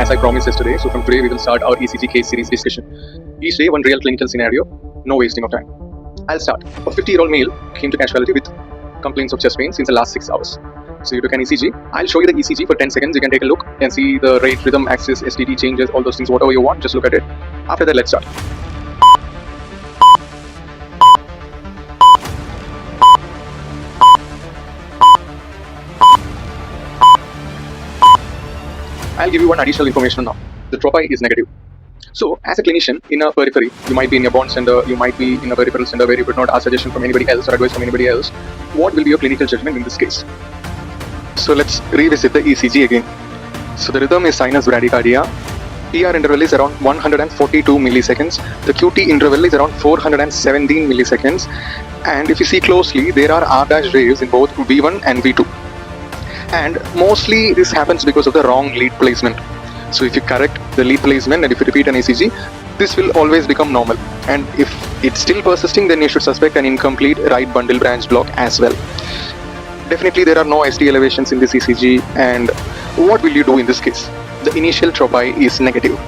as I promised yesterday, so from today we will start our ECG case series discussion. Each day one real clinical scenario, no wasting of time. I'll start. A 50-year-old male came to casualty with complaints of chest pain since the last 6 hours. So you took an ECG. I'll show you the ECG for 10 seconds. You can take a look and see the rate, rhythm, axis, STT changes, all those things, whatever you want, just look at it. After that, let's start. I'll give you one additional information now. The tropi is negative. So, as a clinician in a periphery, you might be in a bond center, you might be in a peripheral center where you could not ask suggestion from anybody else or advice from anybody else. What will be your clinical judgment in this case? So, let's revisit the ECG again. So, the rhythm is sinus bradycardia. PR interval is around 142 milliseconds. The QT interval is around 417 milliseconds. And if you see closely, there are R' waves in both V1 and V2. And mostly this happens because of the wrong lead placement. So if you correct the lead placement and if you repeat an ECG, this will always become normal. And if it's still persisting, then you should suspect an incomplete right bundle branch block as well. Definitely there are no ST elevations in this ECG. And what will you do in this case? The initial tropi is negative.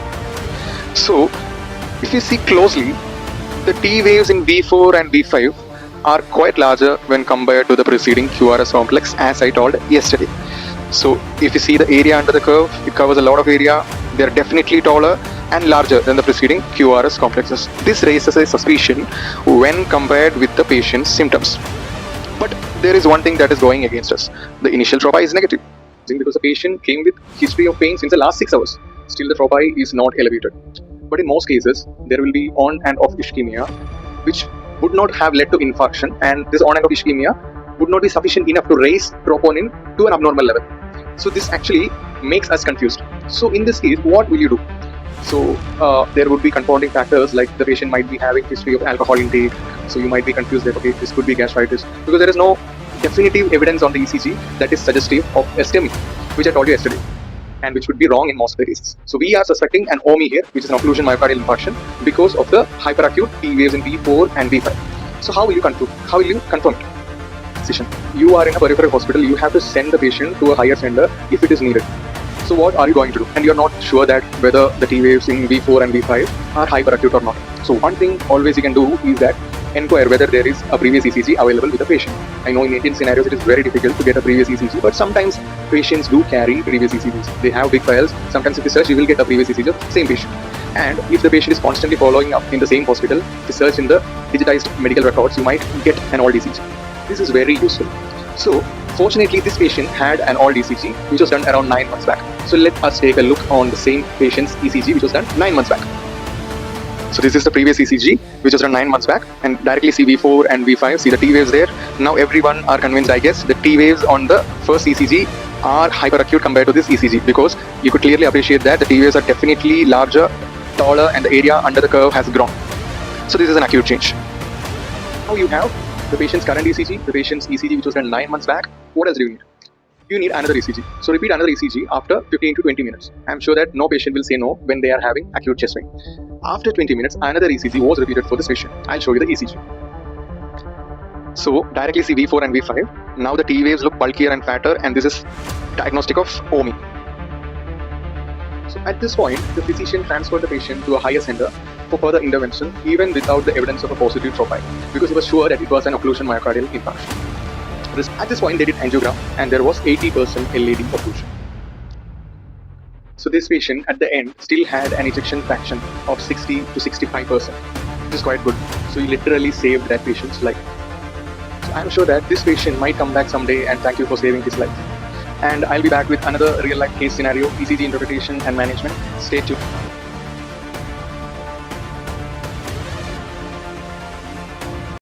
So if you see closely, the T waves in V4 and V5 are quite larger when compared to the preceding QRS complex, as I told yesterday. So if you see the area under the curve, it covers a lot of area. They are definitely taller and larger than the preceding QRS complexes. This raises a suspicion when compared with the patient's symptoms. But there is one thing that is going against us. The initial tropi is negative because the patient came with history of pain since the last 6 hours. Still the tropi is not elevated. But in most cases, there will be on and off ischemia, which would not have led to infarction, and this on and off ischemia would not be sufficient enough to raise troponin to an abnormal level. So this actually makes us confused. So in this case, what will you do? So there would be confounding factors like the patient might be having history of alcohol intake. So you might be confused that okay, this could be gastritis because there is no definitive evidence on the ECG that is suggestive of STEMI, which I told you yesterday, and which would be wrong in most of the cases. So we are suspecting an OMI here, which is an occlusion myocardial infarction, because of the hyperacute T-waves in V4 and V5. So how will you confirm? How will you confirm it? You are in a peripheral hospital, you have to send the patient to a higher center if it is needed. So what are you going to do? And you are not sure that whether the T-waves in V4 and V5 are hyperacute or not. So one thing always you can do is that inquire whether there is a previous ECG available with the patient. I know in Indian scenarios it is very difficult to get a previous ECG, but sometimes patients do carry previous ECGs. They have big files. Sometimes if you search, you will get a previous ECG of the same patient. And if the patient is constantly following up in the same hospital, to search in the digitized medical records, you might get an old ECG. This is very useful. So fortunately, this patient had an old ECG which was done around 9 months back. So let us take a look on the same patient's ECG which was done 9 months back. So this is the previous ECG which was done 9 months back, and directly see V4 and V5, see the T waves there. Now everyone are convinced, I guess, the T waves on the first ECG are hyperacute compared to this ECG, because you could clearly appreciate that the T waves are definitely larger, taller, and the area under the curve has grown. So this is an acute change. Now you have the patient's current ECG, the patient's ECG which was done 9 months back. What else do you need? You need another ECG. So repeat another ECG after 15 to 20 minutes. I'm sure that no patient will say no when they are having acute chest pain. After 20 minutes, another ECG was repeated for this patient. I'll show you the ECG. So directly see V4 and V5. Now the T waves look bulkier and fatter, and this is diagnostic of OMI. So at this point, the physician transferred the patient to a higher center for further intervention, even without the evidence of a positive tropi, because he was sure that it was an occlusion myocardial infarction. At this point, they did angiogram, and there was 80% LAD occlusion. So this patient at the end still had an ejection fraction of 60 to 65%, which is quite good. So he literally saved that patient's life. So I'm sure that this patient might come back someday, and thank you for saving his life. And I'll be back with another real life case scenario, ECG interpretation and management. Stay tuned.